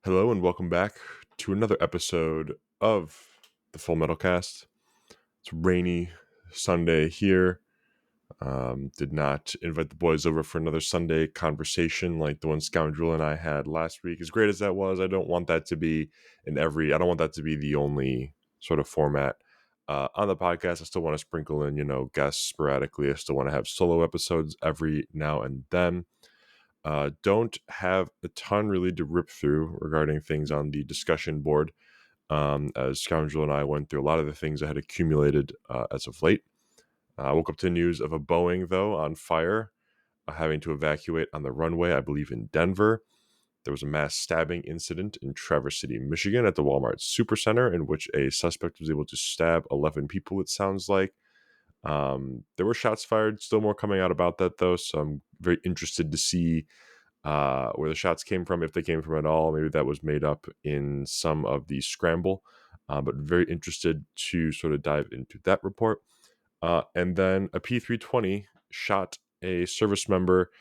Hello and welcome back to another episode of the Full Metal Cast. It's a rainy Sunday here. Did not invite the boys over for another Sunday conversation like the one Scoundrel and I had last week. As great as that was, I don't want that to be I don't want that to be the only sort of format on the podcast. I still want to sprinkle in, guests sporadically. I still want to have solo episodes every now and then. Don't have a ton really to rip through regarding things on the discussion board. As Scoundrel and I went through a lot of the things that had accumulated as of late. I woke up to news of a Boeing, though, on fire, having to evacuate on the runway, I believe in Denver. There was a mass stabbing incident in Traverse City, Michigan at the Walmart Supercenter in which a suspect was able to stab 11 people, it sounds like. There were shots fired, still more coming out about that, though, so I'm very interested to see where the shots came from, if they came from at all. Maybe that was made up in some of the scramble, but very interested to sort of dive into that report. And then a P320 shot a service member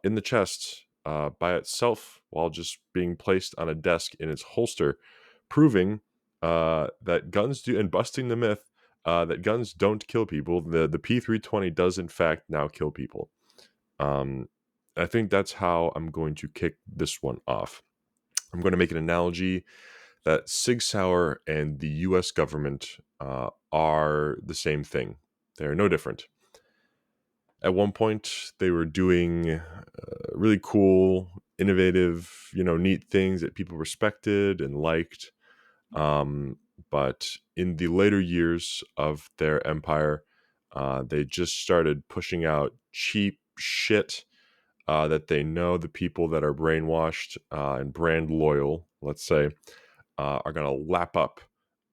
in the chest by itself while just being placed on a desk in its holster, proving that guns do, and busting the myth that guns don't kill people. The P320 does, in fact, now kill people. I think that's how I'm going to kick this one off. I'm going to make an analogy that Sig Sauer and the US government are the same thing. They're no different. At one point, they were doing really cool, innovative, neat things that people respected and liked. But in the later years of their empire, they just started pushing out cheap shit that they know the people that are brainwashed and brand loyal, let's say, are going to lap up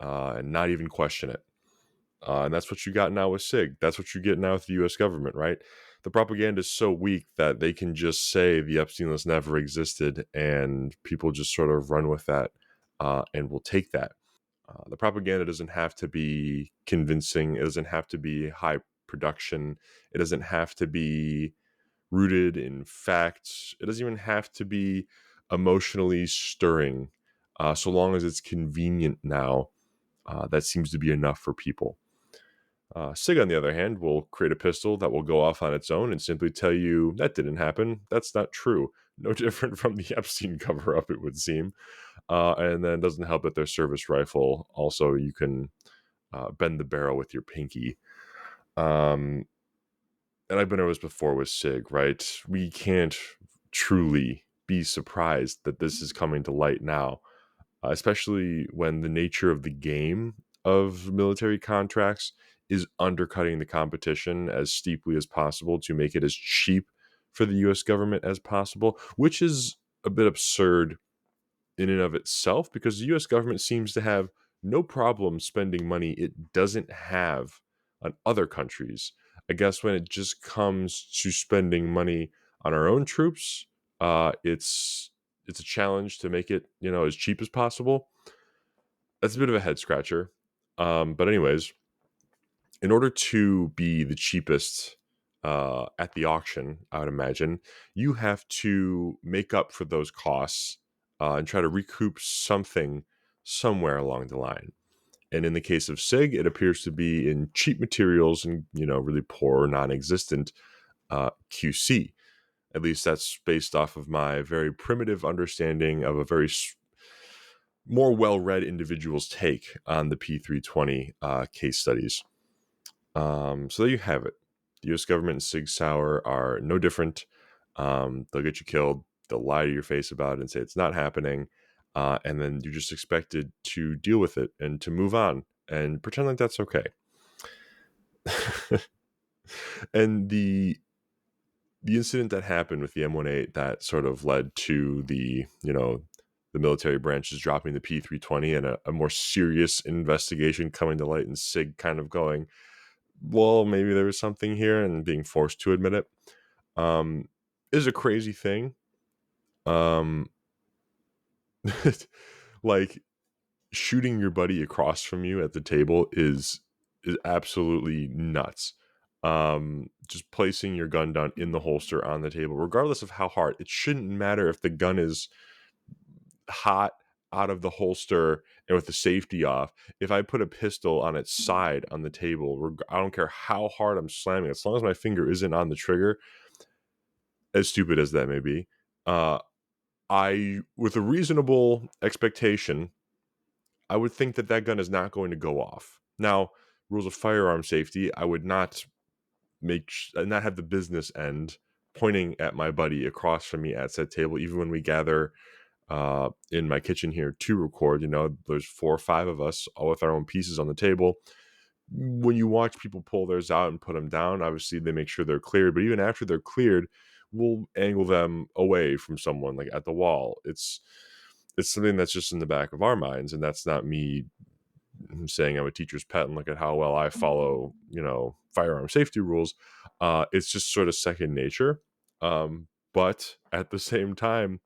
and not even question it. And that's what you got now with SIG. That's what you get now with the U.S. government, right? The propaganda is so weak that they can just say the Epstein list never existed, and people just sort of run with that and will take that. The propaganda doesn't have to be convincing. It doesn't have to be high production. It doesn't have to be rooted in facts. It doesn't even have to be emotionally stirring. So long as it's convenient now, that seems to be enough for people. SIG, on the other hand, will create a pistol that will go off on its own and simply tell you that didn't happen. That's not true. No different from the Epstein cover up, it would seem. And then it doesn't help that their service rifle also, you can bend the barrel with your pinky. And I've been over this before with SIG, right? We can't truly be surprised that this is coming to light now, especially when the nature of the game of military contracts is undercutting the competition as steeply as possible to make it as cheap for the US government as possible, which is a bit absurd in and of itself because the US government seems to have no problem spending money it doesn't have on other countries. I guess when it just comes to spending money on our own troops, it's a challenge to make it as cheap as possible. That's a bit of a head scratcher. But anyways, in order to be the cheapest at the auction, I would imagine you have to make up for those costs and try to recoup something somewhere along the line. And in the case of SIG, it appears to be in cheap materials and really poor or non-existent QC. At least that's based off of my very primitive understanding of a very more well-read individual's take on the P320 case studies. So there you have it. The U.S. government and Sig Sauer are no different. They'll get you killed. They'll lie to your face about it and say it's not happening. And then you're just expected to deal with it and to move on and pretend like that's okay. And the incident that happened with the M18 that sort of led to the military branches dropping the P320 and a more serious investigation coming to light and SIG kind of going, well, maybe there was something here and being forced to admit it, is a crazy thing. Like shooting your buddy across from you at the table is absolutely nuts. Just placing your gun down in the holster on the table, regardless of how hard, it shouldn't matter if the gun is hot out of the holster and with the safety off, if I put a pistol on its side on the table, I don't care how hard I'm slamming, as long as my finger isn't on the trigger, as stupid as that may be, uh, I, with a reasonable expectation, I would think that that gun is not going to go off. Now, rules of firearm safety, I would not not have the business end pointing at my buddy across from me at said table, even when we gather in my kitchen here to record. There's 4 or 5 of us, all with our own pieces on the table. When you watch people pull theirs out and put them down, obviously they make sure they're cleared. But even after they're cleared, we'll angle them away from someone, like at the wall. It's something that's just in the back of our minds, and that's not me saying I'm a teacher's pet and look at how well I follow, firearm safety rules. It's just sort of second nature. But at the same time,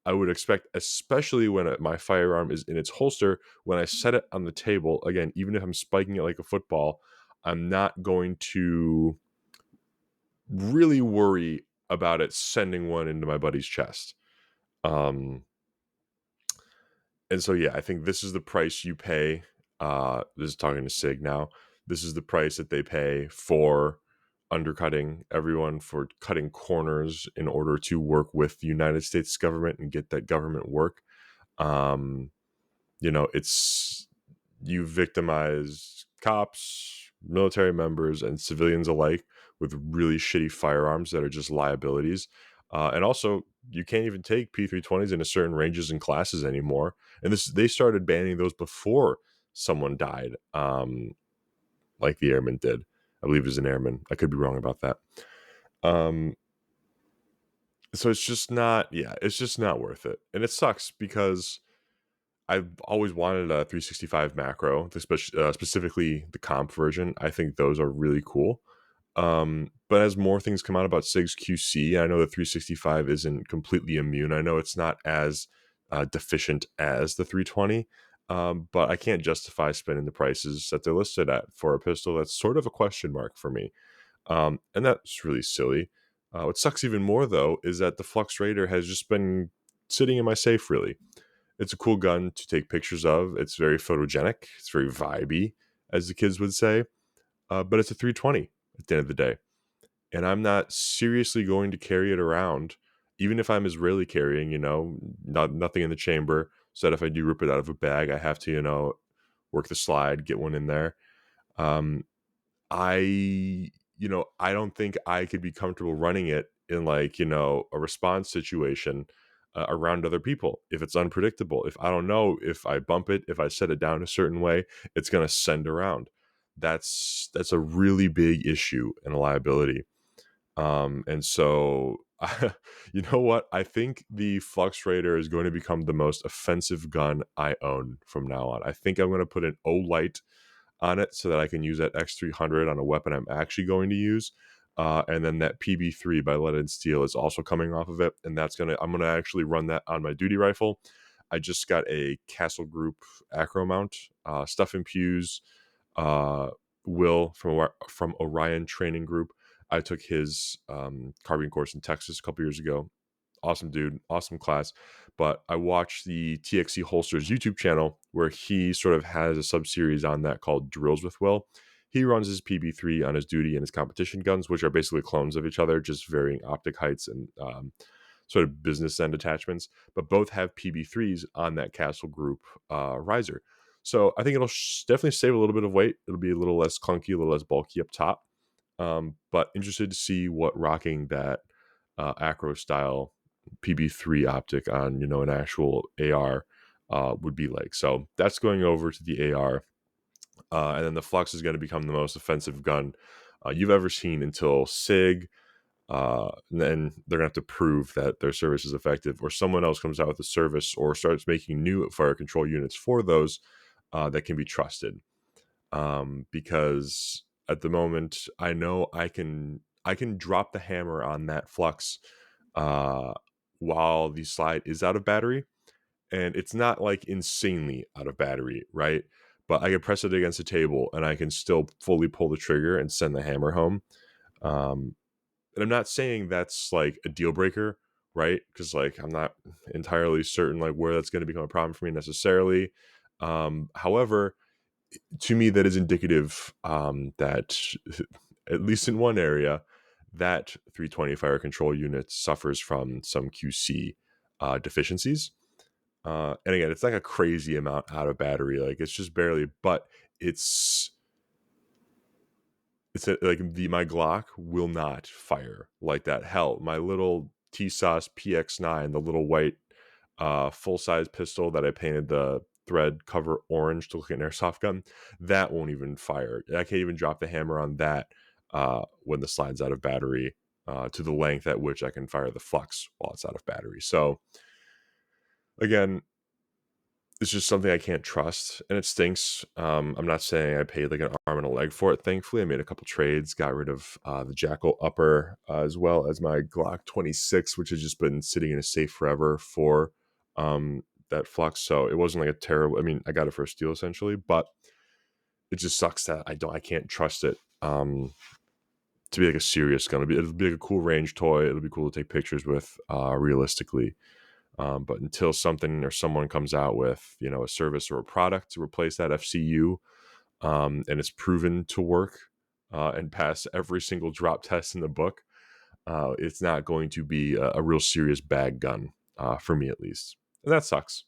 I would expect, especially when my firearm is in its holster, when I set it on the table, again, even if I'm spiking it like a football, I'm not going to really worry about it sending one into my buddy's chest. Um, and so, yeah, I think this is the price you pay. This is talking to Sig now. This is the price that they pay for undercutting everyone, for cutting corners in order to work with the United States government and get that government work. Um, it's, you victimize cops, military members, and civilians alike with really shitty firearms that are just liabilities. And also, you can't even take P320s into certain ranges and classes anymore. And they started banning those before someone died, like the airman did. I believe it was an airman. I could be wrong about that. So it's just not, it's just not worth it. And it sucks because I've always wanted a 365 macro, specifically the comp version. I think those are really cool. But as more things come out about SIG's QC, I know the 365 isn't completely immune. I know it's not as deficient as the 320, but I can't justify spending the prices that they're listed at for a pistol that's sort of a question mark for me. And that's really silly. What sucks even more, though, is that the Flux Raider has just been sitting in my safe, really. It's a cool gun to take pictures of. It's very photogenic. It's very vibey, as the kids would say. But it's a 320 at the end of the day. And I'm not seriously going to carry it around, even if I'm Israeli carrying, nothing in the chamber. So that if I do rip it out of a bag, I have to, work the slide, get one in there. I don't think I could be comfortable running it in, like, a response situation around other people. If it's unpredictable, if I don't know, if I bump it, if I set it down a certain way, it's going to send around. That's a really big issue and a liability. And so, you know what? I think the Flux Raider is going to become the most offensive gun I own from now on. I think I'm going to put an O light on it so that I can use that X300 on a weapon I'm actually going to use. And then that PB3 by Lead and Steel is also coming off of it. And I'm going to actually run that on my duty rifle. I just got a Castle Group acro mount, Stuff and Pews, Will from Orion Training Group. I took his carbine course in Texas a couple years ago. Awesome dude, awesome class. But I watched the TXC Holsters YouTube channel where he sort of has a sub-series on that called Drills with Will. He runs his PB3 on his duty and his competition guns, which are basically clones of each other, just varying optic heights and sort of business end attachments. But both have PB3s on that Castle Group riser. So I think it'll definitely save a little bit of weight. It'll be a little less clunky, a little less bulky up top. But interested to see what rocking that acro style PB3 optic on, an actual AR would be like. So that's going over to the AR. And then the Flux is going to become the most offensive gun you've ever seen until SIG. And then they're going to have to prove that their service is effective, or someone else comes out with a service or starts making new fire control units for those that can be trusted. Because at the moment, I know I can drop the hammer on that Flux while the slide is out of battery, and it's not like insanely out of battery, right? But I can press it against the table and I can still fully pull the trigger and send the hammer home. And I'm not saying that's like a deal breaker right? Because like I'm not entirely certain like where that's going to become a problem for me necessarily. However, to me, that is indicative that at least in one area, that 320 fire control unit suffers from some QC deficiencies. And again, it's like a crazy amount out of battery. Like it's just barely, but it's like my Glock will not fire like that. Hell, my little TSOS PX9, the little white full size pistol that I painted the thread cover orange to look like an airsoft gun, that won't even fire. I can't even drop the hammer on that when the slide's out of battery to the length at which I can fire the flux while it's out of battery. So again, it's just something I can't trust, and it stinks. I'm not saying I paid like an arm and a leg for it. Thankfully, I made a couple trades, got rid of the Jackal upper as well as my Glock 26, which has just been sitting in a safe forever for that flux. So it wasn't like a terrible. I mean, I got it for a steal essentially, but it just sucks that I can't trust it to be like a serious gun. It'll be like a cool range toy. It'll be cool to take pictures with realistically. But until something or someone comes out with, a service or a product to replace that FCU, and it's proven to work and pass every single drop test in the book, it's not going to be a real serious bag gun for me at least, and that sucks.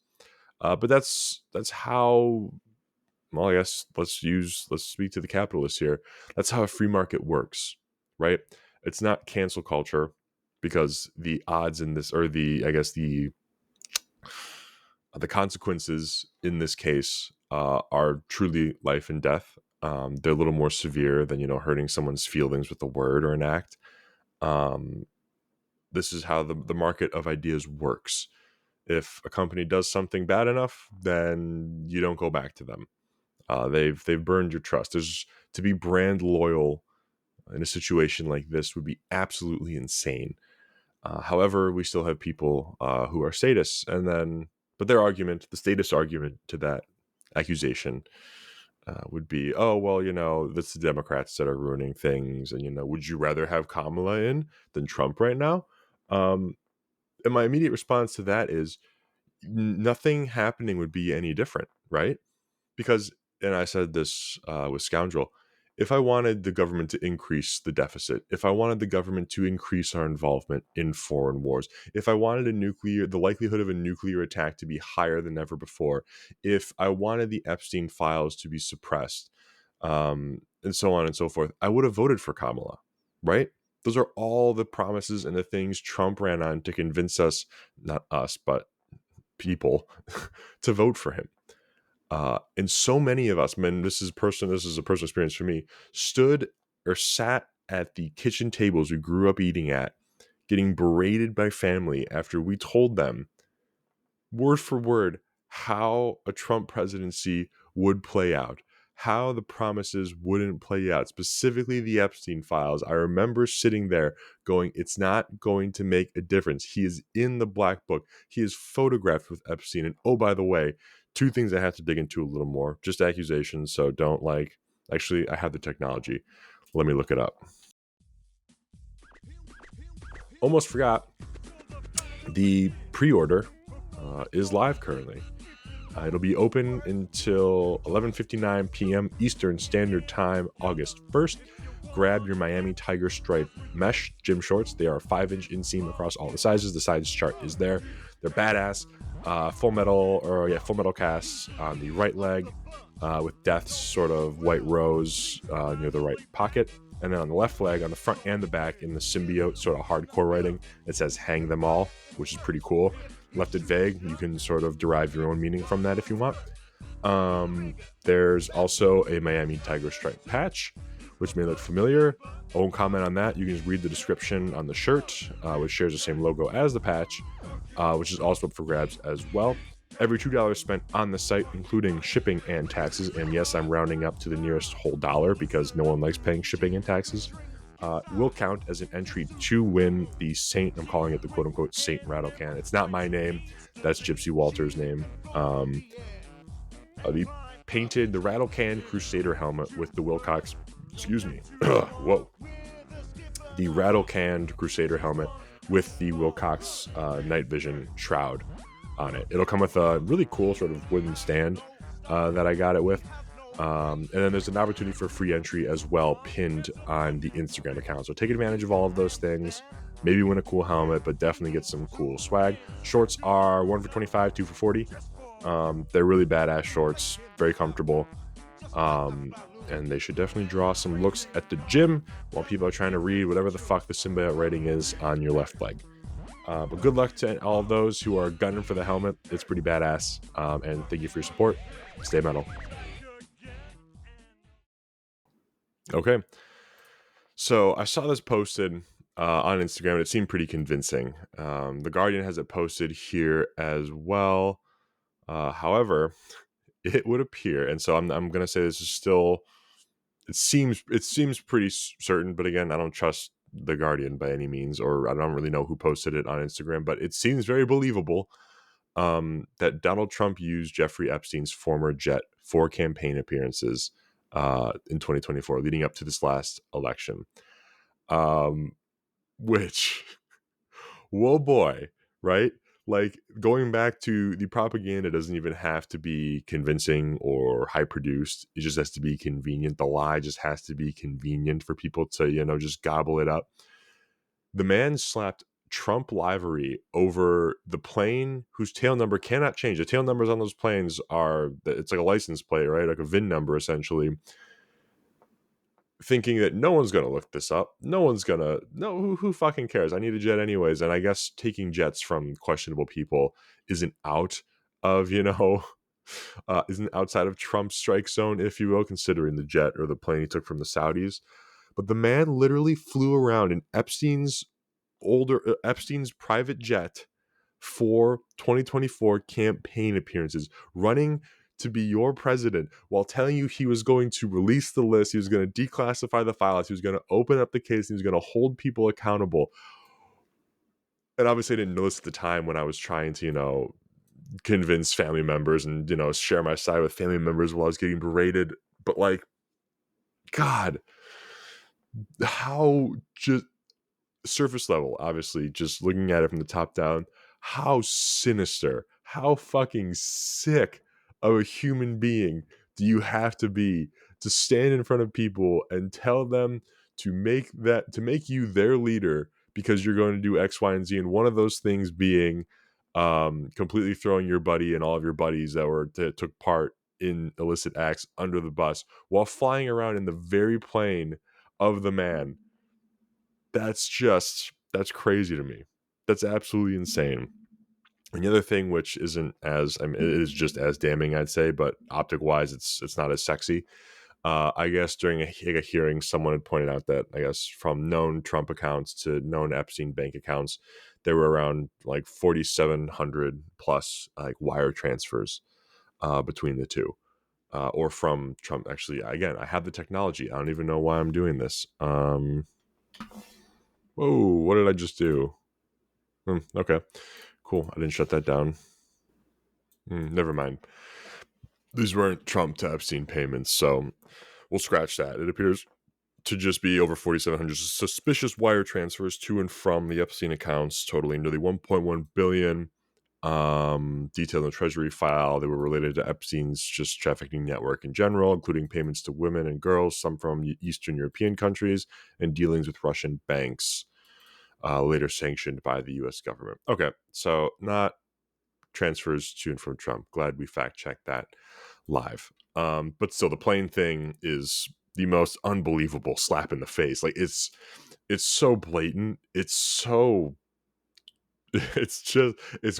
But that's how. Well, I guess let's speak to the capitalists here. That's how a free market works, right? It's not cancel culture because the odds in this, or the consequences in this case are truly life and death. They're a little more severe than hurting someone's feelings with a word or an act. This is how the market of ideas works. If a company does something bad enough, then you don't go back to them. They've burned your trust. To be brand loyal in a situation like this would be absolutely insane. However, we still have people who are sadists, but the status argument to that accusation would be, oh, well, that's the Democrats that are ruining things, and would you rather have Kamala in than Trump right now? And my immediate response to that is nothing happening would be any different, right? Because, and I said this with Scoundrel, if I wanted the government to increase the deficit, if I wanted the government to increase our involvement in foreign wars, if I wanted the likelihood of a nuclear attack to be higher than ever before, if I wanted the Epstein files to be suppressed, and so on and so forth, I would have voted for Kamala, right? Those are all the promises and the things Trump ran on to convince us, not us, but people, to vote for him. And so many of us, man, this is a personal experience for me, stood or sat at the kitchen tables we grew up eating at, getting berated by family after we told them word for word how a Trump presidency would play out, how the promises wouldn't play out, specifically the Epstein files. I remember sitting there going, it's not going to make a difference. He is in the black book. He is photographed with Epstein. And oh, by the way, two things I have to dig into a little more, just accusations. So don't actually, I have the technology. Let me look it up. Almost forgot. The pre-order is live currently. It'll be open until 11:59 p.m. Eastern Standard Time, August 1st. Grab your Miami Tiger Stripe mesh gym shorts. They are 5-inch inseam across all the sizes. The size chart is there. They're badass. Full metal casts on the right leg with Death's sort of white rose near the right pocket. And then on the left leg, on the front and the back, in the symbiote sort of hardcore writing, it says "Hang them all," which is pretty cool. Left it vague. You can sort of derive your own meaning from that if you want. There's also a Miami Tiger Stripe patch, which may look familiar. I won't comment on that. You can just read the description on the shirt, which shares the same logo as the patch, which is also up for grabs as well. Every $2 spent on the site, including shipping and taxes, and yes, I'm rounding up to the nearest whole dollar because no one likes paying shipping and taxes, will count as an entry to win the Saint, I'm calling it the quote-unquote Saint Rattle Can. It's not my name. That's Gypsy Walter's name. The painted the Rattle Can Crusader helmet with the Whoa. The Rattle Canned Crusader helmet with the Wilcox night vision shroud on it. It'll come with a really cool sort of wooden stand that I got it with. And then there's an opportunity for free entry as well pinned on the Instagram account. So take advantage of all of those things. Maybe win a cool helmet, but definitely get some cool swag. Shorts are 1 for 25, 2 for 40. They're really badass shorts, very comfortable. And they should definitely draw some looks at the gym while people are trying to read whatever the fuck the symbiote writing is on your left leg. But good luck to all of those who are gunning for the helmet. It's pretty badass. And thank you for your support. Stay metal. Okay. So I saw this posted on Instagram, and it seemed pretty convincing. The Guardian has it posted here as well. However, it would appear, and so I'm going to say this is still. It seems pretty certain, but again, I don't trust the Guardian by any means, or I don't really know who posted it on Instagram, but it seems very believable that Donald Trump used Jeffrey Epstein's former jet for campaign appearances in 2024, leading up to this last election. Which, whoa boy, right? Like, going back to the propaganda doesn't even have to be convincing or high produced. It just has to be convenient. The lie just has to be convenient for people to, just gobble it up. The man slapped Trump livery over the plane whose tail number cannot change. The tail numbers on those planes it's like a license plate, right? Like a VIN number, essentially. Thinking that no one's going to look this up. No one's going to, no, who fucking cares? I need a jet anyways. And I guess taking jets from questionable people isn't out of, isn't outside of Trump's strike zone, if you will, considering the jet or the plane he took from the Saudis. But the man literally flew around in Epstein's private jet for 2024 campaign appearances, running to be your president while telling you he was going to release the list, he was going to declassify the files, he was going to open up the case, he was going to hold people accountable. And obviously I didn't know this at the time when I was trying to, convince family members and, share my side with family members while I was getting berated. But like, God, how just surface level, obviously, just looking at it from the top down, how sinister, how fucking sick of a human being do you have to be to stand in front of people and tell them to make you their leader because you're going to do X, Y, and Z, and one of those things being completely throwing your buddy and all of your buddies that took part in illicit acts under the bus while flying around in the very plane of the man. That's crazy to me. That's absolutely insane. And the other thing, which isn't as, it is just as damning, I'd say, but optic wise, it's not as sexy. I guess during a hearing, someone had pointed out that I guess from known Trump accounts to known Epstein bank accounts, there were around like 4,700 plus like wire transfers between the two, or from Trump. Actually, again, I have the technology. I don't even know why I'm doing this. Whoa, what did I just do? Okay, cool. I didn't shut that down. Never mind. These weren't Trump to Epstein payments, so we'll scratch that. It appears to just be over 4,700 suspicious wire transfers to and from the Epstein accounts, totaling nearly 1.1 billion. Detailed in the Treasury file, they were related to Epstein's just trafficking network in general, including payments to women and girls, some from Eastern European countries, and dealings with Russian banks, later sanctioned by the U.S. government. Okay, so not transfers to and from Trump. Glad we fact-checked that live. But still, the plane thing is the most unbelievable slap in the face. Like, it's so blatant. It's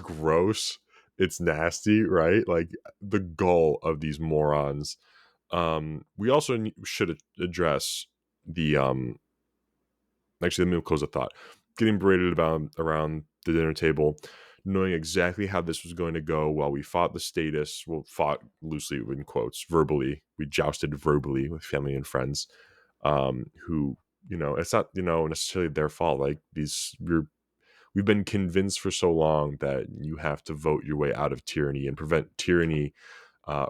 gross. It's nasty, right? Like, the gall of these morons. We also should address the actually, let me close the thought. Getting berated around the dinner table, knowing exactly how this was going to go while we fought the status, fought loosely in quotes, verbally. We jousted verbally with family and friends, who, it's not, necessarily their fault. Like, we've been convinced for so long that you have to vote your way out of tyranny and prevent tyranny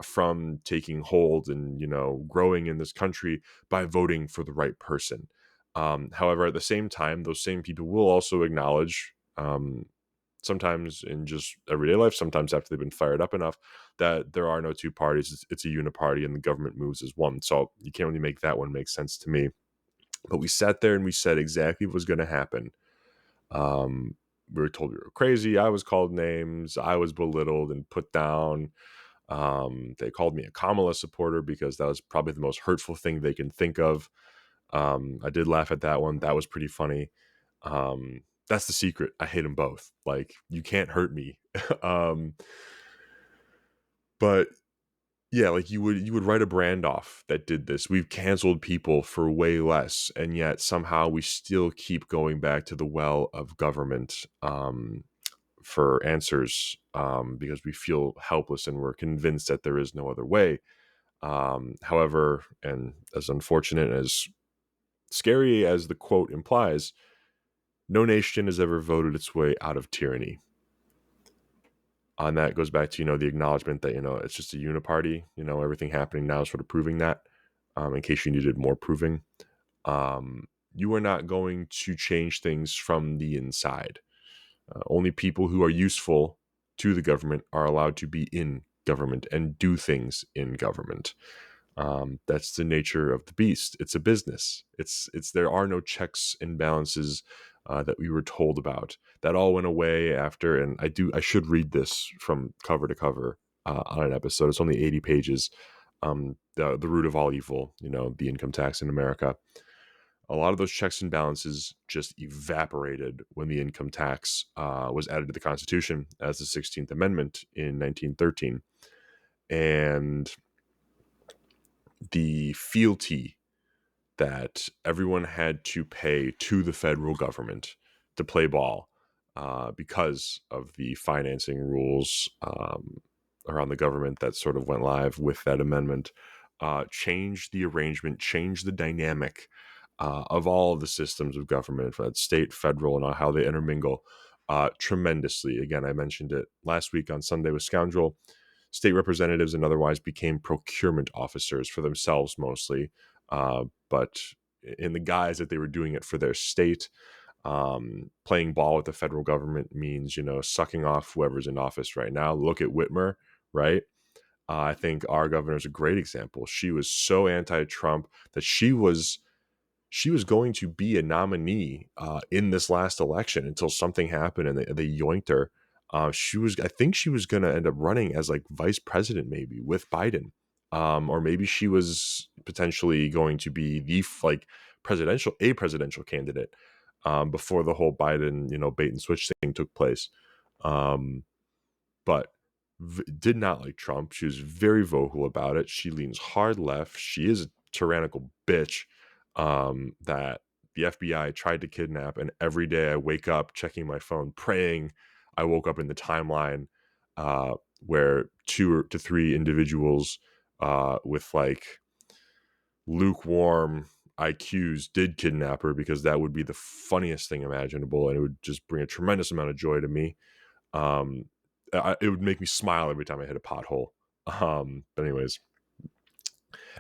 from taking hold and, growing in this country by voting for the right person. However, at the same time, those same people will also acknowledge, sometimes in just everyday life, sometimes after they've been fired up enough, that there are no two parties. It's a uniparty and the government moves as one. So you can't really make that one make sense to me. But we sat there and we said exactly what was going to happen. We were told we were crazy. I was called names. I was belittled and put down. They called me a Kamala supporter because that was probably the most hurtful thing they can think of. I did laugh at that one. That was pretty funny. That's the secret. I hate them both. Like, you can't hurt me. um, but yeah, like you would write a brand off that did this. We've canceled people for way less, and yet somehow we still keep going back to the well of government, for answers, because we feel helpless and we're convinced that there is no other way. However, and as unfortunate, as scary as the quote implies, no nation has ever voted its way out of tyranny. And that goes back to, the acknowledgement that, it's just a uniparty, everything happening now is sort of proving that, in case you needed more proving. You are not going to change things from the inside. Only people who are useful to the government are allowed to be in government and do things in government. That's the nature of the beast. It's a business. It's there are no checks and balances that we were told about. That all went away after. And I should read this from cover to cover on an episode. It's only 80 pages. The root of all evil. The income tax in America. A lot of those checks and balances just evaporated when the income tax was added to the Constitution as the 16th Amendment in 1913. And the fealty that everyone had to pay to the federal government to play ball, because of the financing rules around the government that sort of went live with that amendment, changed the arrangement, changed the dynamic of all of the systems of government, state, federal, and how they intermingle, tremendously. Again, I mentioned it last week on Sunday with Scoundrel. State representatives and otherwise became procurement officers for themselves mostly, but in the guise that they were doing it for their state. Playing ball with the federal government means, sucking off whoever's in office right now. Look at Whitmer, right? I think our governor is a great example. She was so anti-Trump that she was going to be a nominee in this last election until something happened and they yoinked her. I think she was going to end up running as like vice president, maybe with Biden, or maybe she was potentially going to be the presidential candidate, before the whole Biden, bait and switch thing took place. But did not like Trump. She was very vocal about it. She leans hard left. She is a tyrannical bitch, that the FBI tried to kidnap. And every day I wake up checking my phone, praying I woke up in the timeline where 2 to 3 individuals with like lukewarm IQs did kidnap her, because that would be the funniest thing imaginable. And it would just bring a tremendous amount of joy to me. Um, it would make me smile every time I hit a pothole. But anyways,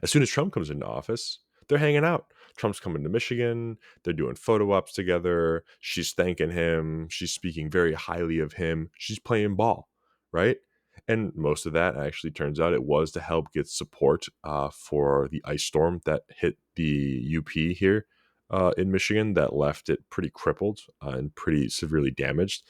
as soon as Trump comes into office, they're hanging out. Trump's coming to Michigan. They're doing photo ops together. She's thanking him. She's speaking very highly of him. She's playing ball, right? And most of that actually turns out it was to help get support for the ice storm that hit the UP here in Michigan, that left it pretty crippled and pretty severely damaged.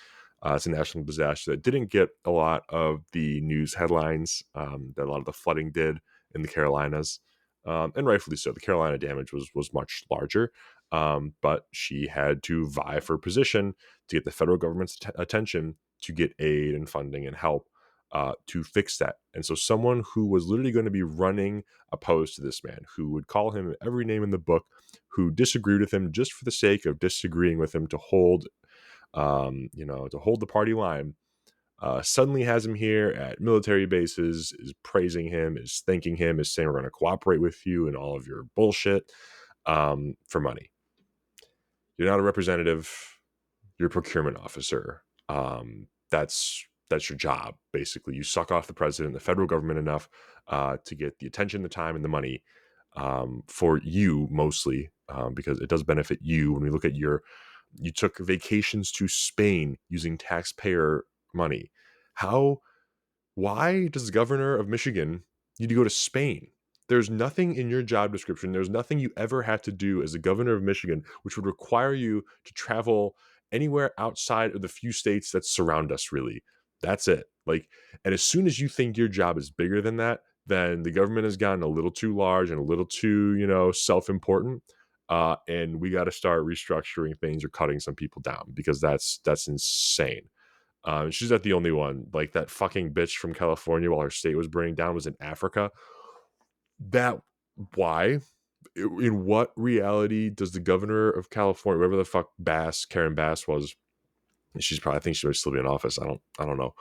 It's a national disaster that didn't get a lot of the news headlines that a lot of the flooding did in the Carolinas, and rightfully so. The Carolina damage was much larger, but she had to vie for position to get the federal government's attention to get aid and funding and help to fix that. And so someone who was literally going to be running opposed to this man, who would call him every name in the book, who disagreed with him just for the sake of disagreeing with him to hold the party line, suddenly has him here at military bases, is praising him, is thanking him, is saying we're going to cooperate with you in all of your bullshit, for money. You're not a representative. You're a procurement officer. That's your job, basically. You suck off the president, the federal government enough to get the attention, the time, and the money for you mostly, because it does benefit you. When we look at you took vacations to Spain using taxpayer money. Why does the governor of Michigan need to go to Spain? There's nothing in your job description. There's nothing you ever have to do as the governor of Michigan, which would require you to travel anywhere outside of the few states that surround us, really. That's it. Like, and as soon as you think your job is bigger than that, then the government has gotten a little too large and a little too, self-important. And we got to start restructuring things or cutting some people down, because that's insane. She's not the only one. Like, that fucking bitch from California, while her state was burning down, was in Africa. That why? In what reality does the governor of California, whoever the fuck Karen Bass was, I think she might still be in office. I don't know.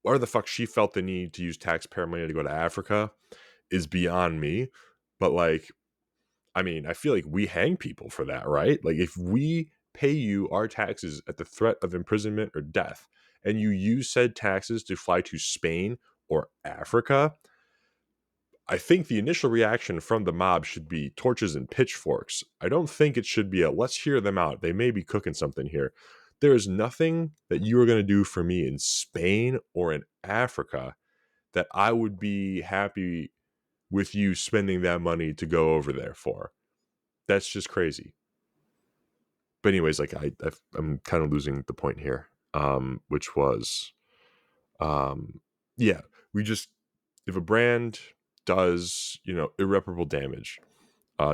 Where the fuck she felt the need to use taxpayer money to go to Africa is beyond me. But like, I mean, I feel like we hang people for that, right? Like, if we pay you our taxes at the threat of imprisonment or death, and you use said taxes to fly to Spain or Africa, I think the initial reaction from the mob should be torches and pitchforks. I don't think it should be let's hear them out. They may be cooking something here. There is nothing that you are going to do for me in Spain or in Africa that I would be happy with you spending that money to go over there for. That's just crazy. But anyways, like, I'm kind of losing the point here, which was, yeah, if a brand does, irreparable damage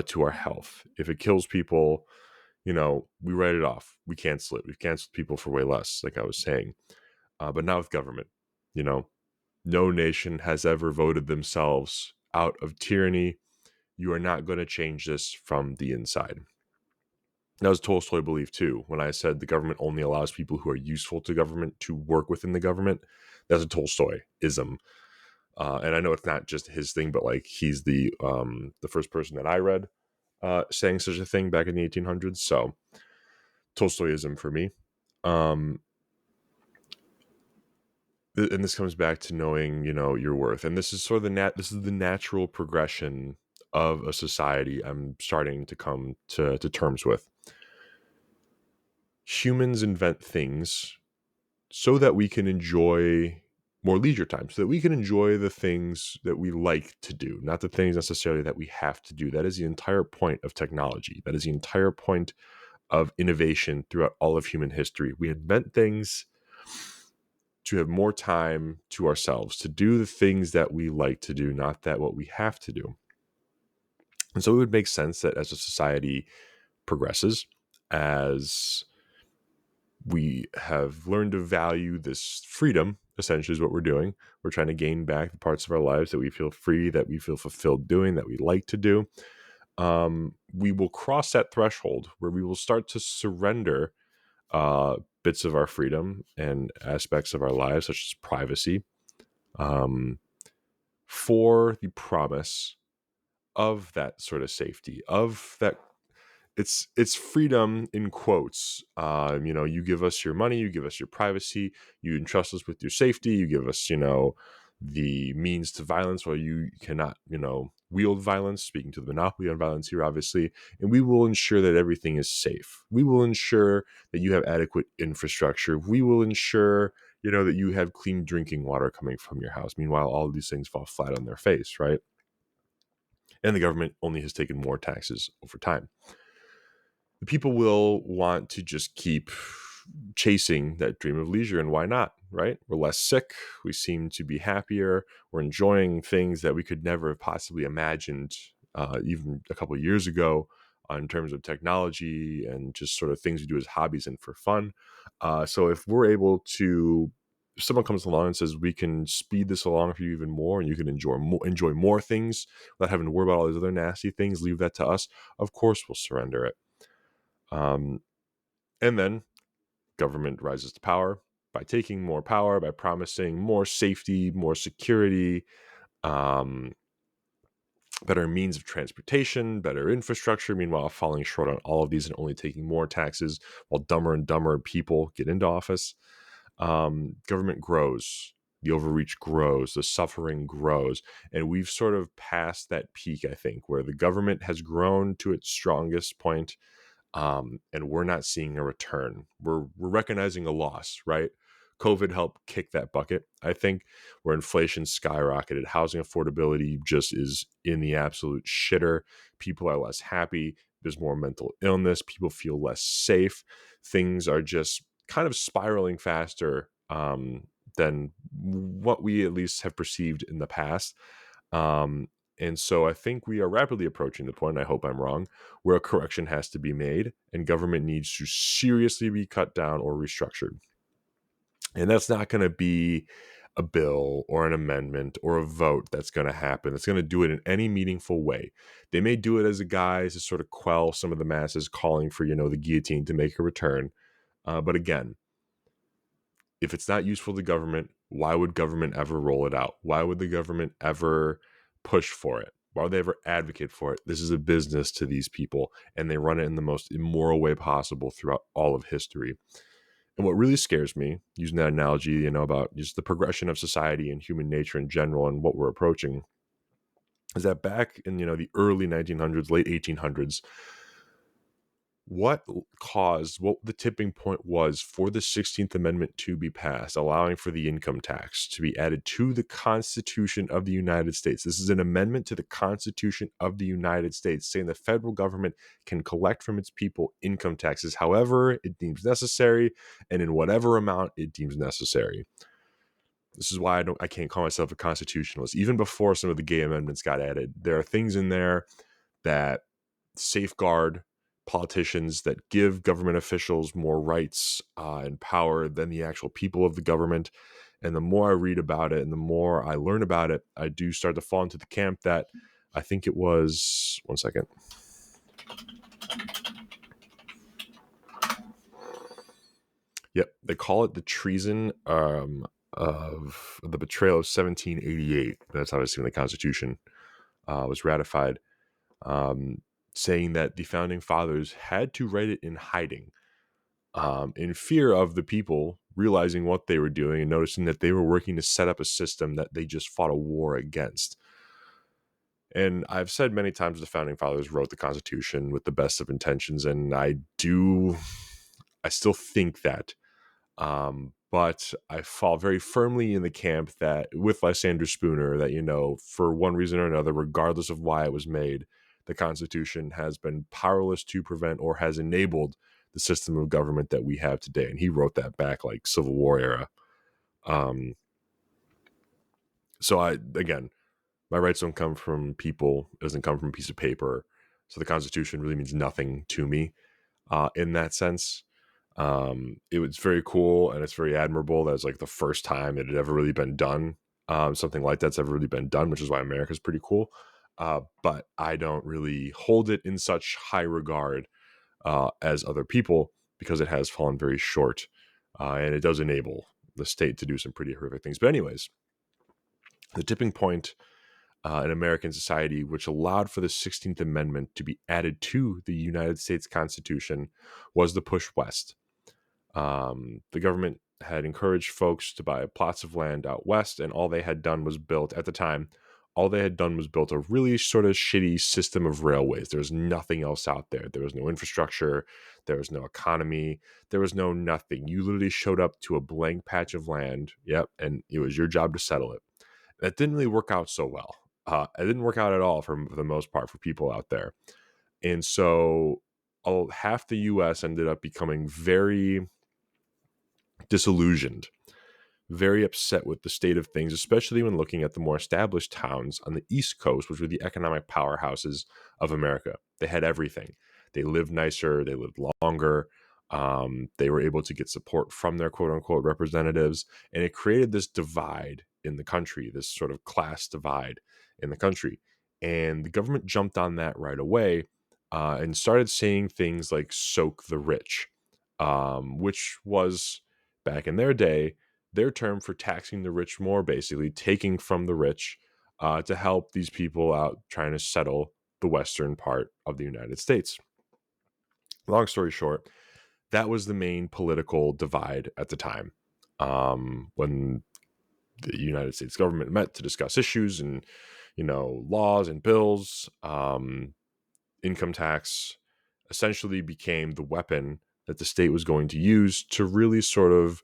to our health, if it kills people, we write it off. We cancel it. We've canceled people for way less, like I was saying, but not with government. No nation has ever voted themselves out of tyranny. You are not going to change this from the inside. That was Tolstoy belief too. When I said the government only allows people who are useful to government to work within the government, that's a Tolstoyism. And I know it's not just his thing, but like, he's the first person that I read saying such a thing back in the 1800s. So Tolstoyism for me. And this comes back to knowing, your worth. And this is sort of this is the natural progression of a society I'm starting to come to terms with. Humans invent things so that we can enjoy more leisure time, so that we can enjoy the things that we like to do, not the things necessarily that we have to do. That is the entire point of technology. That is the entire point of innovation throughout all of human history. We invent things to have more time to ourselves, to do the things that we like to do, not that what we have to do. And so it would make sense that as a society progresses, as we have learned to value this freedom, essentially is what we're doing. We're trying to gain back the parts of our lives that we feel free, that we feel fulfilled doing, that we like to do. We will cross that threshold where we will start to surrender bits of our freedom and aspects of our lives, such as privacy, for the promise of that sort of safety, of that. It's freedom in quotes. You give us your money, you give us your privacy, you entrust us with your safety, you give us, the means to violence, while you cannot, wield violence, speaking to the monopoly on violence here, obviously, and we will ensure that everything is safe. We will ensure that you have adequate infrastructure. We will ensure, that you have clean drinking water coming from your house. Meanwhile, all of these things fall flat on their face, right? And the government only has taken more taxes over time. The people will want to just keep chasing that dream of leisure, and why not, right? We're less sick, we seem to be happier, we're enjoying things that we could never have possibly imagined even a couple of years ago, in terms of technology and just sort of things we do as hobbies and for fun. So if we're able to, if someone comes along and says we can speed this along for you even more, and you can enjoy more things without having to worry about all these other nasty things, leave that to us, of course we'll surrender it. And then government rises to power by taking more power, by promising more safety, more security, better means of transportation, better infrastructure, meanwhile falling short on all of these and only taking more taxes, while dumber and dumber people get into office. Government grows the overreach grows, the suffering grows. And we've sort of passed that peak, I think, where the government has grown to its strongest point, and we're not seeing a return. We're recognizing a loss, right? COVID helped kick that bucket, I think, where inflation skyrocketed. Housing affordability just is in the absolute shitter. People are less happy. There's more mental illness. People feel less safe. Things are just kind of spiraling faster than what we at least have perceived in the past. Um, and so I think we are rapidly approaching the point, I hope I'm wrong, where a correction has to be made and government needs to seriously be cut down or restructured. And that's not going to be a bill or an amendment or a vote that's going to happen. That's going to do it in any meaningful way. They may do it as a guise to sort of quell some of the masses calling for, the guillotine to make a return. But again, if it's not useful to government, why would government ever roll it out? Why would the government ever push for it? Why would they ever advocate for it? This is a business to these people, and they run it in the most immoral way possible throughout all of history. And what really scares me, using that analogy, about just the progression of society and human nature in general and what we're approaching, is that back in, the early 1900s, late 1800s, what the tipping point was for the 16th Amendment to be passed, allowing for the income tax to be added to the Constitution of the United States. This is an amendment to the Constitution of the United States, saying the federal government can collect from its people income taxes however it deems necessary and in whatever amount it deems necessary. This is why I can't call myself a constitutionalist. Even before some of the gay amendments got added, there are things in there that safeguard politicians, that give government officials more rights and power than the actual people of the government. And the more I read about it and the more I learn about it, I do start to fall into the camp that I think it was, one second. Yep, they call it the treason of the betrayal of 1788. That's obviously when the Constitution was ratified, saying that the founding fathers had to write it in hiding, in fear of the people realizing what they were doing and noticing that they were working to set up a system that they just fought a war against. And I've said many times the founding fathers wrote the Constitution with the best of intentions, and I still think that. But I fall very firmly in the camp that with Lysander Spooner, that, for one reason or another, regardless of why it was made, the Constitution has been powerless to prevent or has enabled the system of government that we have today. And he wrote that back like Civil War era. So again, my rights don't come from people. It doesn't come from a piece of paper. So the Constitution really means nothing to me in that sense. It was very cool and it's very admirable. That was like the first time it had ever really been done. Something like that's ever really been done, which is why America's pretty cool. But I don't really hold it in such high regard as other people because it has fallen very short, and it does enable the state to do some pretty horrific things. But anyways, the tipping point in American society, which allowed for the 16th Amendment to be added to the United States Constitution, was the push west. The government had encouraged folks to buy plots of land out west, and all they had done was built a really sort of shitty system of railways. There was nothing else out there. There was no infrastructure. There was no economy. There was no nothing. You literally showed up to a blank patch of land. Yep. And it was your job to settle it. That didn't really work out so well. It didn't work out at all for the most part for people out there. And so half the U.S. ended up becoming very disillusioned, very upset with the state of things, especially when looking at the more established towns on the East Coast, which were the economic powerhouses of America. They had everything. They lived nicer. They lived longer. They were able to get support from their quote unquote representatives. And it created this divide in the country, this sort of class divide in the country. And the government jumped on that right away and started saying things like soak the rich, which was back in their day their term for taxing the rich more, basically taking from the rich to help these people out trying to settle the western part of the United States. Long story short, that was the main political divide at the time, when the United States government met to discuss issues and, laws and bills. Income tax essentially became the weapon that the state was going to use to really sort of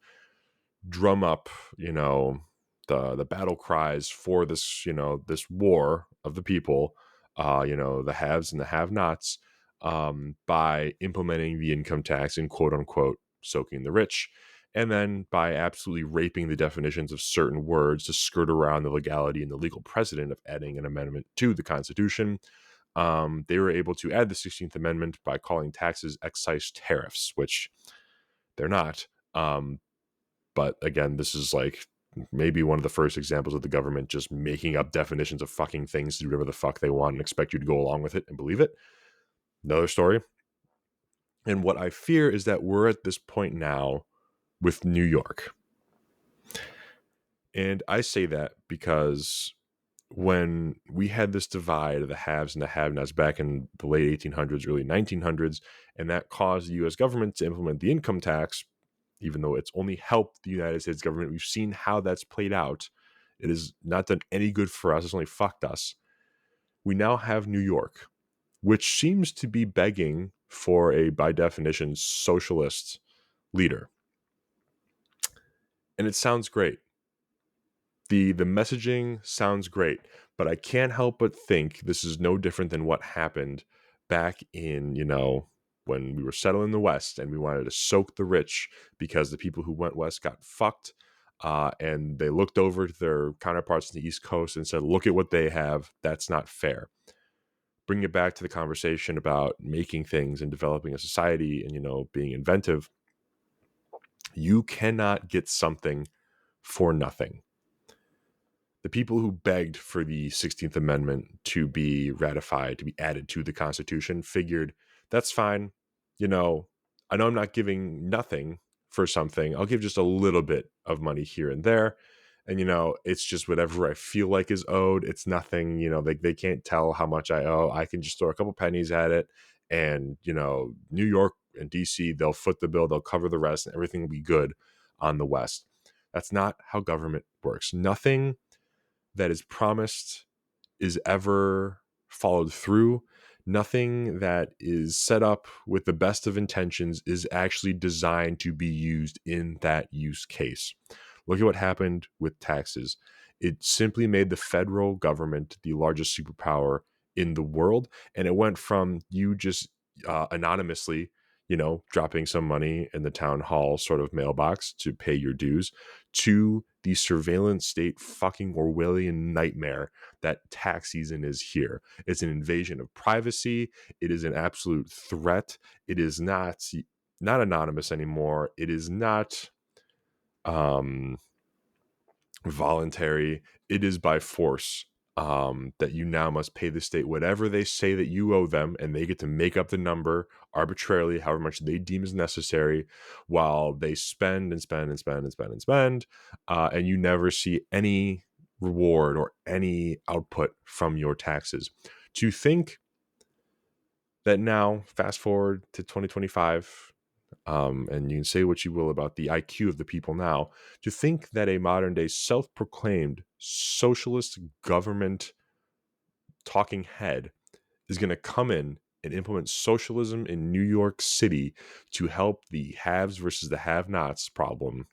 drum up, the battle cries for this, this war of the people, the haves and the have-nots, by implementing the income tax and quote unquote soaking the rich. And then by absolutely raping the definitions of certain words to skirt around the legality and the legal precedent of adding an amendment to the Constitution. They were able to add the 16th Amendment by calling taxes excise tariffs, which they're not. But again, this is like maybe one of the first examples of the government just making up definitions of fucking things to do whatever the fuck they want and expect you to go along with it and believe it. Another story. And what I fear is that we're at this point now with New York. And I say that because when we had this divide of the haves and the have-nots back in the late 1800s, early 1900s, and that caused the U.S. government to implement the income tax, even though it's only helped the United States government. We've seen how that's played out. It has not done any good for us. It's only fucked us. We now have New York, which seems to be begging for a, by definition, socialist leader. And it sounds great. The messaging sounds great, but I can't help but think this is no different than what happened back in, when we were settling the West and we wanted to soak the rich because the people who went West got fucked. And they looked over to their counterparts in the East Coast and said, look at what they have. That's not fair. Bring it back to the conversation about making things and developing a society and, being inventive. You cannot get something for nothing. The people who begged for the 16th Amendment to be ratified, to be added to the Constitution, figured that's fine. I know I'm not giving nothing for something. I'll give just a little bit of money here and there. And, it's just whatever I feel like is owed. It's nothing, they can't tell how much I owe. I can just throw a couple pennies at it. And, New York and DC, they'll foot the bill. They'll cover the rest and everything will be good on the West. That's not how government works. Nothing that is promised is ever followed through. Nothing that is set up with the best of intentions is actually designed to be used in that use case. Look at what happened with taxes. It simply made the federal government the largest superpower in the world. And it went from you just anonymously, dropping some money in the town hall sort of mailbox to pay your dues, to the surveillance state fucking Orwellian nightmare that tax season is here. It's an invasion of privacy. It is an absolute threat. It is not anonymous anymore. It is not voluntary. It is by force. That you now must pay the state whatever they say that you owe them, and they get to make up the number arbitrarily, however much they deem is necessary, while they spend and spend and spend and spend and spend, and you never see any reward or any output from your taxes. To think that now, fast forward to 2025, and you can say what you will about the IQ of the people now, to think that a modern day self-proclaimed socialist government talking head is going to come in and implement socialism in New York City to help the haves versus the have-nots problem,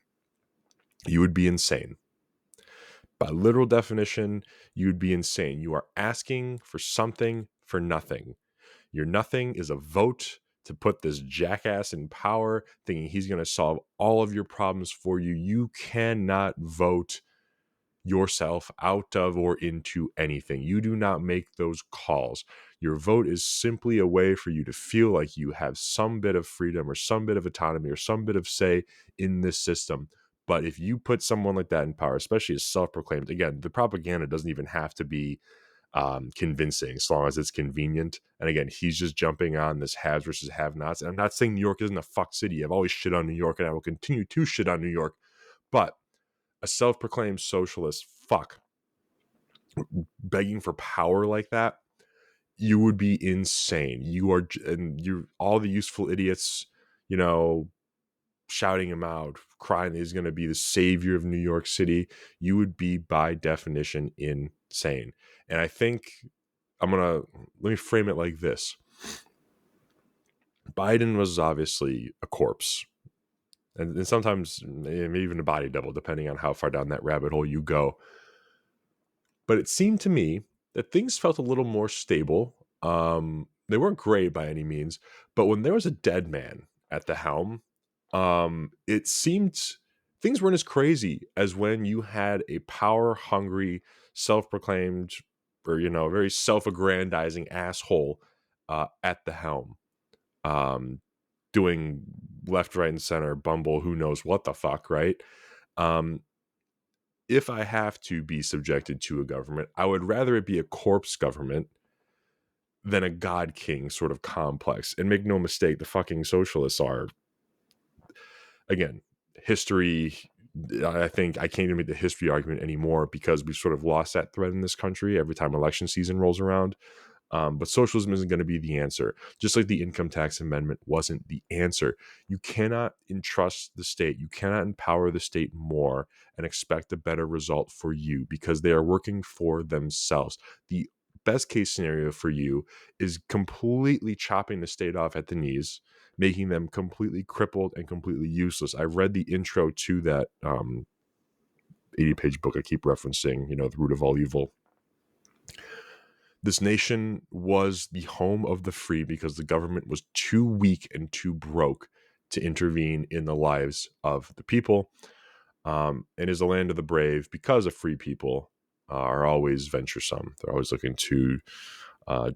you would be insane. By literal definition, you would be insane. You are asking for something for nothing. Your nothing is a vote to put this jackass in power, thinking he's going to solve all of your problems for you. You cannot vote yourself out of or into anything. You do not make those calls. Your vote is simply a way for you to feel like you have some bit of freedom or some bit of autonomy or some bit of say in this system. But if you put someone like that in power, especially as self-proclaimed, again, the propaganda doesn't even have to be convincing as long as it's convenient. And again, he's just jumping on this haves versus have-nots. And I'm not saying New York isn't a fuck city. I've always shit on New York and I will continue to shit on New York. But a self-proclaimed socialist fuck begging for power like that, you would be insane. You're all the useful idiots, shouting him out, crying that he's going to be the savior of New York City, you would be by definition insane. And I think let me frame it like this. Biden was obviously a corpse, and sometimes maybe even a body double, depending on how far down that rabbit hole you go. But it seemed to me that things felt a little more stable. They weren't great by any means, but when there was a dead man at the helm, it seemed things weren't as crazy as when you had a power-hungry, self-proclaimed, or very self-aggrandizing asshole at the helm, doing left, right, and center, bumble, who knows what the fuck, right? Um, if I have to be subjected to a government, I would rather it be a corpse government than a god king sort of complex. And make no mistake, the fucking socialists are, again, history. I think I can't even make the history argument anymore because we've sort of lost that thread in this country every time election season rolls around. But socialism isn't going to be the answer, just like the income tax amendment wasn't the answer. You cannot entrust the state. You cannot empower the state more and expect a better result for you because they are working for themselves. The best case scenario for you is completely chopping the state off at the knees, making them completely crippled and completely useless. I read the intro to that 80-page book I keep referencing, The Root of All Evil. This nation was the home of the free because the government was too weak and too broke to intervene in the lives of the people, and is the land of the brave because of free people are always venturesome. They're always looking to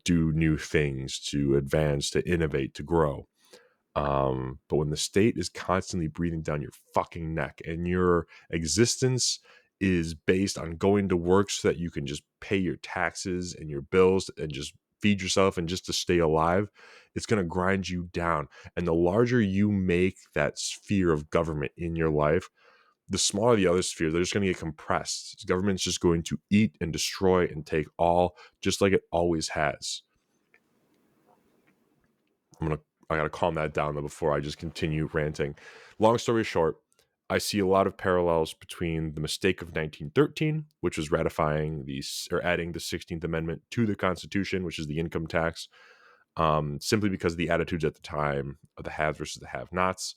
do new things, to advance, to innovate, to grow. But when the state is constantly breathing down your fucking neck and your existence is based on going to work so that you can just pay your taxes and your bills and just feed yourself and just to stay alive, it's going to grind you down. And the larger you make that sphere of government in your life, the smaller the other sphere, they're just going to get compressed. Government's just going to eat and destroy and take all, just like it always has. I got to calm that down though before I just continue ranting. Long story short, I see a lot of parallels between the mistake of 1913, which was ratifying adding the 16th Amendment to the Constitution, which is the income tax, simply because of the attitudes at the time of the haves versus the have-nots.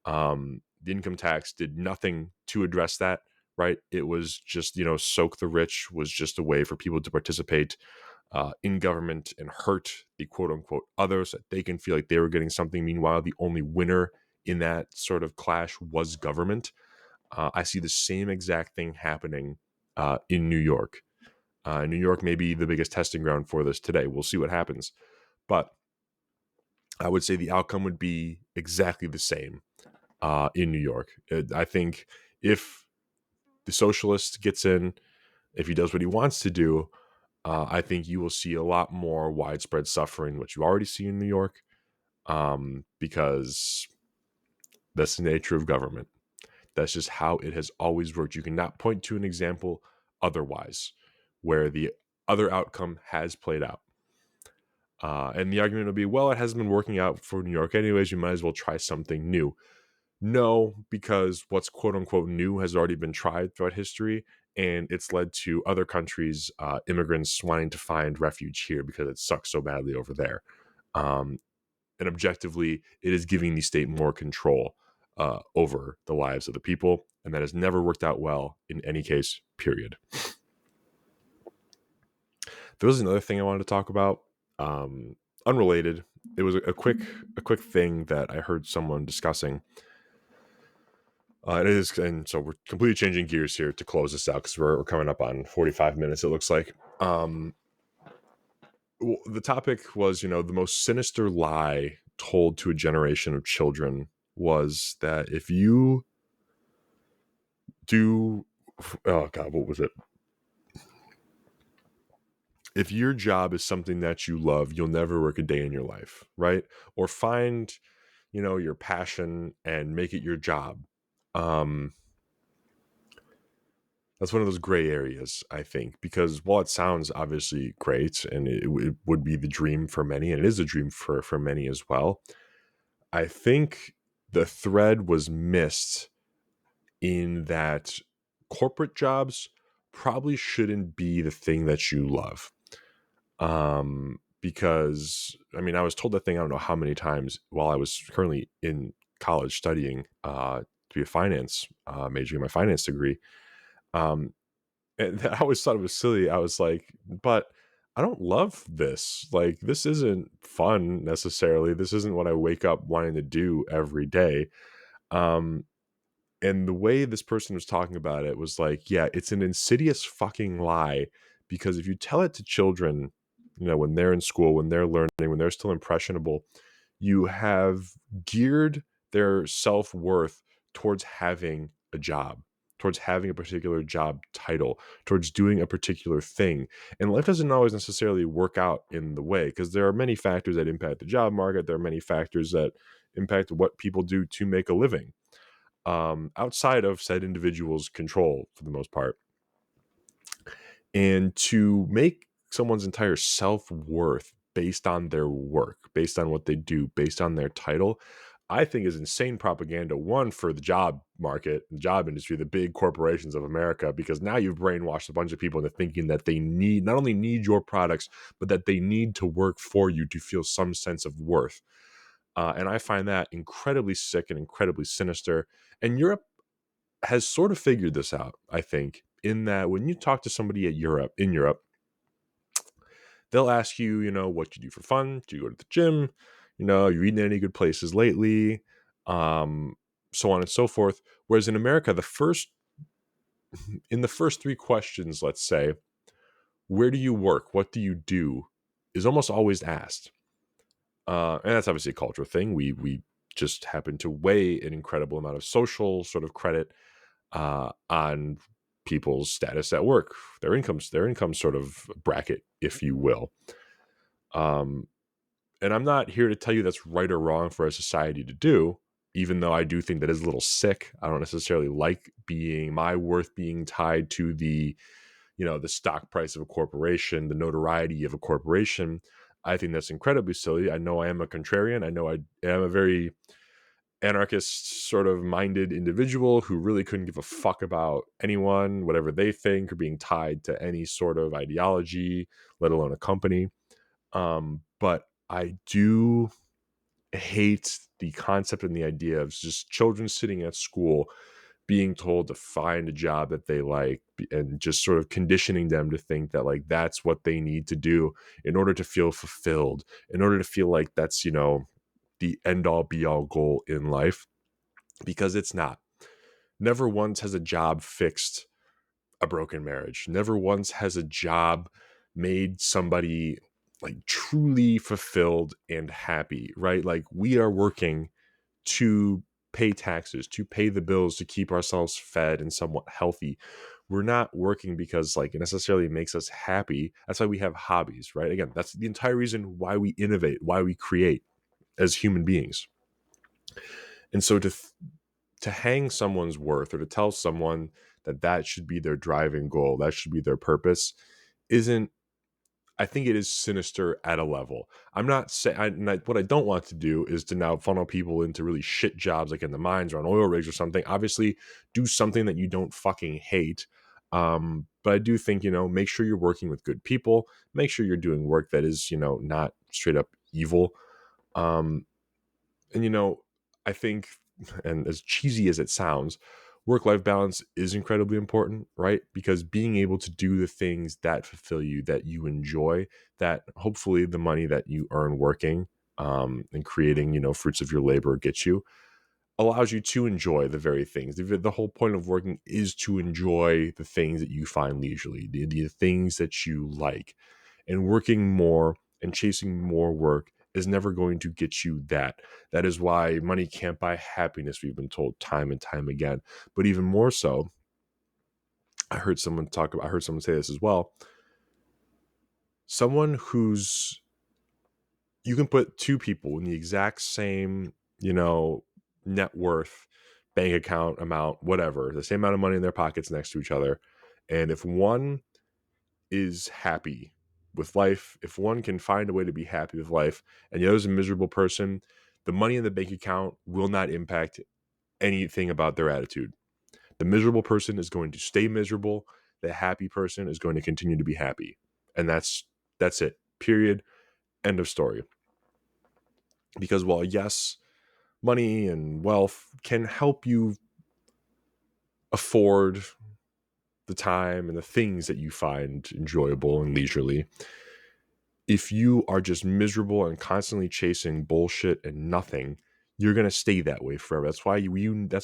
The income tax did nothing to address that, right? It was just, soak the rich was just a way for people to participate in government and hurt the quote-unquote others, that they can feel like they were getting something. Meanwhile, the only winner in that sort of clash was government. I see the same exact thing happening in New York. New York may be the biggest testing ground for this today. We'll see what happens. But I would say the outcome would be exactly the same in New York. I think if the socialist gets in, if he does what he wants to do, I think you will see a lot more widespread suffering, which you already see in New York, because that's the nature of government. That's just how it has always worked. You cannot point to an example otherwise where the other outcome has played out. And the argument will be, well, it hasn't been working out for New York anyways. You might as well try something new. No, because what's quote unquote new has already been tried throughout history, and it's led to other countries, immigrants wanting to find refuge here because it sucks so badly over there. And objectively, it is giving the state more control over the lives of the people, and that has never worked out well in any case, period. There was another thing I wanted to talk about, unrelated. It was a quick thing that I heard someone discussing. It is, and so we're completely changing gears here to close this out because we're coming up on 45 minutes, it looks like. The topic was, the most sinister lie told to a generation of children was that if you do, oh God, what was it? If your job is something that you love, you'll never work a day in your life, right? Or find, your passion and make it your job. That's one of those gray areas, I think, because while it sounds obviously great and it would be the dream for many, and it is a dream for many as well, I think the thread was missed in that corporate jobs probably shouldn't be the thing that you love. Because I mean, I was told that thing I don't know how many times while I was currently in college studying to be a finance major in my finance degree. Um, and I always thought it was silly. I was like, but I don't love this. Like, this isn't fun necessarily. This isn't what I wake up wanting to do every day. Um, and the way this person was talking about it was like, yeah, it's an insidious fucking lie, because if you tell it to children, when they're in school, when they're learning, when they're still impressionable, you have geared their self-worth towards having a job, towards having a particular job title, towards doing a particular thing. And life doesn't always necessarily work out in the way, because there are many factors that impact the job market. There are many factors that impact what people do to make a living, outside of said individual's control for the most part. And to make someone's entire self-worth based on their work, based on what they do, based on their title, I think is insane propaganda. One, for the job market, the job industry, the big corporations of America, because now you've brainwashed a bunch of people into thinking that they not only need your products, but that they need to work for you to feel some sense of worth. And I find that incredibly sick and incredibly sinister. And Europe has sort of figured this out, I think, in that when you talk to somebody in Europe, they'll ask you, what you do for fun. Do you go to the gym? You eaten any good places lately? Um, so on and so forth. Whereas in America, in the first three questions, let's say, where do you work? What do you do? Is almost always asked. And that's obviously a cultural thing. We just happen to weigh an incredible amount of social sort of credit on people's status at work, their income sort of bracket, if you will. Um, and I'm not here to tell you that's right or wrong for a society to do, even though I do think that is a little sick. I don't necessarily like my worth being tied to the stock price of a corporation, the notoriety of a corporation. I think that's incredibly silly. I know I am a contrarian. I know I am a very anarchist sort of minded individual who really couldn't give a fuck about anyone, whatever they think, or being tied to any sort of ideology, let alone a company. But I do hate the concept and the idea of just children sitting at school being told to find a job that they like, and just sort of conditioning them to think that like that's what they need to do in order to feel fulfilled, in order to feel like that's the end all be all goal in life, because it's not. Never once has a job fixed a broken marriage. Never once has a job made somebody like truly fulfilled and happy, right? Like, we are working to pay taxes, to pay the bills, to keep ourselves fed and somewhat healthy. We're not working because like it necessarily makes us happy. That's why we have hobbies, right? Again, that's the entire reason why we innovate, why we create as human beings. And so to hang someone's worth, or to tell someone that that should be their driving goal, that should be their purpose, isn't, I think it is sinister at a level. I'm not saying, what I don't want to do is to now funnel people into really shit jobs like in the mines or on oil rigs or something. Obviously, do something that you don't fucking hate. But I do think, make sure you're working with good people, make sure you're doing work that is, not straight up evil. Um, and I think, and as cheesy as it sounds, work-life balance is incredibly important, right? Because being able to do the things that fulfill you, that you enjoy, that hopefully the money that you earn working, and creating fruits of your labor gets you, allows you to enjoy the very things. The whole point of working is to enjoy the things that you find leisurely, the things that you like. And working more and chasing more work is never going to get you that. That is why money can't buy happiness, we've been told time and time again. But even more so, I heard someone say this as well. Someone who's, you can put two people in the exact same, net worth, bank account amount, whatever, the same amount of money in their pockets next to each other. And if one is happy with life, if one can find a way to be happy with life, and the other is a miserable person, The money in the bank account will not impact anything about their attitude. The miserable person is going to stay miserable. The happy person is going to continue to be happy. And that's it. Period. End of story. Because while yes, money and wealth can help you afford the time and the things that you find enjoyable and leisurely, if you are just miserable and constantly chasing bullshit and nothing, you're gonna stay that way forever. That's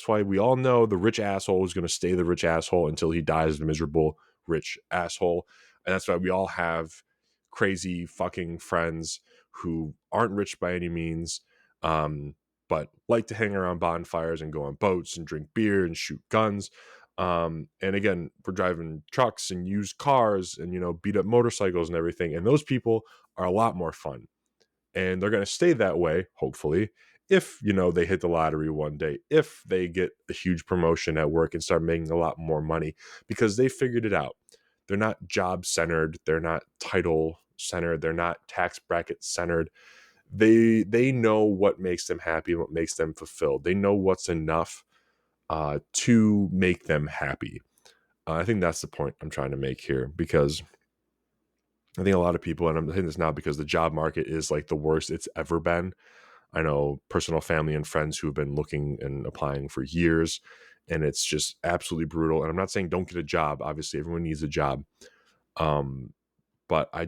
why we all know the rich asshole is gonna stay the rich asshole until he dies a miserable rich asshole. And that's why we all have crazy fucking friends who aren't rich by any means, but like to hang around bonfires and go on boats and drink beer and shoot guns. And again, we're driving trucks and used cars and beat up motorcycles and everything. And those people are a lot more fun, and they're going to stay that way, hopefully, if they hit the lottery one day, if they get a huge promotion at work and start making a lot more money, because they figured it out. They're not job centered, they're not title centered, they're not tax bracket centered. They know what makes them happy and what makes them fulfilled. They know what's enough to make them happy. I think that's the point I'm trying to make here, because I think a lot of people, and I'm saying this now because the job market is like the worst it's ever been. I know personal family and friends who have been looking and applying for years, and it's just absolutely brutal. And I'm not saying don't get a job. Obviously, everyone needs a job. Um, but I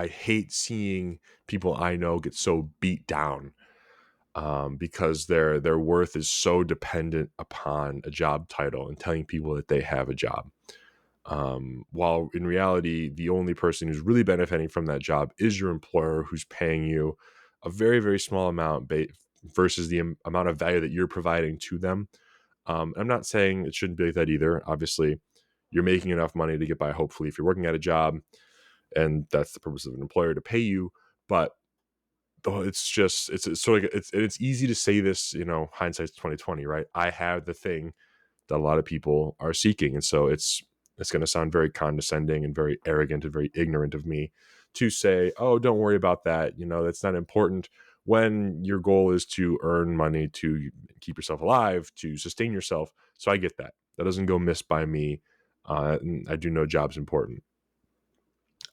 hate seeing people I know get so beat down because their worth is so dependent upon a job title and telling people that they have a job. While in reality, the only person who's really benefiting from that job is your employer, who's paying you a very, very small amount versus the amount of value that you're providing to them. I'm not saying it shouldn't be like that either. Obviously, you're making enough money to get by, hopefully, if you're working at a job, and that's the purpose of an employer, to pay you. But it's just it's sort of it's easy to say this, hindsight's 2020, right? I have the thing that a lot of people are seeking, and so it's going to sound very condescending and very arrogant and very ignorant of me to say, oh, don't worry about that, that's not important, when your goal is to earn money to keep yourself alive, to sustain yourself. So I get that doesn't go missed by me. I do know job's important.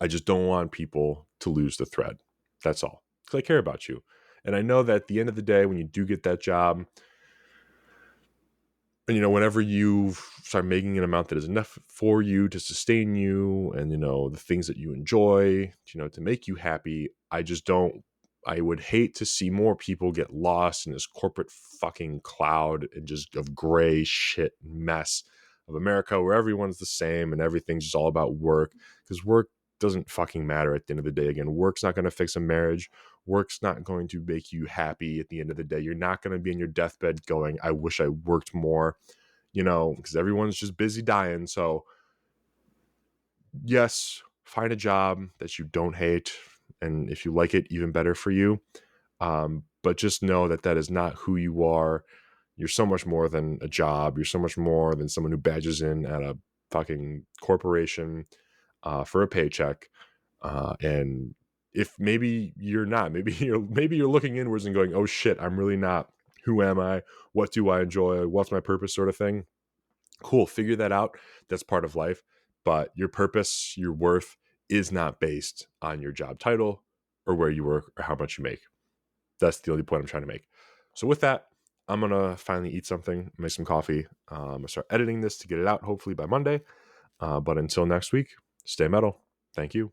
I just don't want people to lose the thread. That's all. Because I care about you. And I know that at the end of the day, when you do get that job, and whenever you start making an amount that is enough for you to sustain you, and the things that you enjoy, to make you happy, I would hate to see more people get lost in this corporate fucking cloud and just of gray shit mess of America, where everyone's the same and everything's just all about work, because work doesn't fucking matter at the end of the day. Again, work's not going to fix a marriage. Work's not going to make you happy at the end of the day. You're not going to be in your deathbed going, I wish I worked more, because everyone's just busy dying. So yes, find a job that you don't hate. And if you like it, even better for you. But just know that is not who you are. You're so much more than a job. You're so much more than someone who badges in at a fucking corporation for a paycheck. And if maybe you're not, maybe you're looking inwards and going, oh shit, I'm really not. Who am I? What do I enjoy? What's my purpose, sort of thing? Cool. Figure that out. That's part of life. But your purpose, your worth is not based on your job title or where you work or how much you make. That's the only point I'm trying to make. So with that, I'm going to finally eat something, make some coffee. I'm going to start editing this to get it out hopefully by Monday. But until next week, stay metal. Thank you.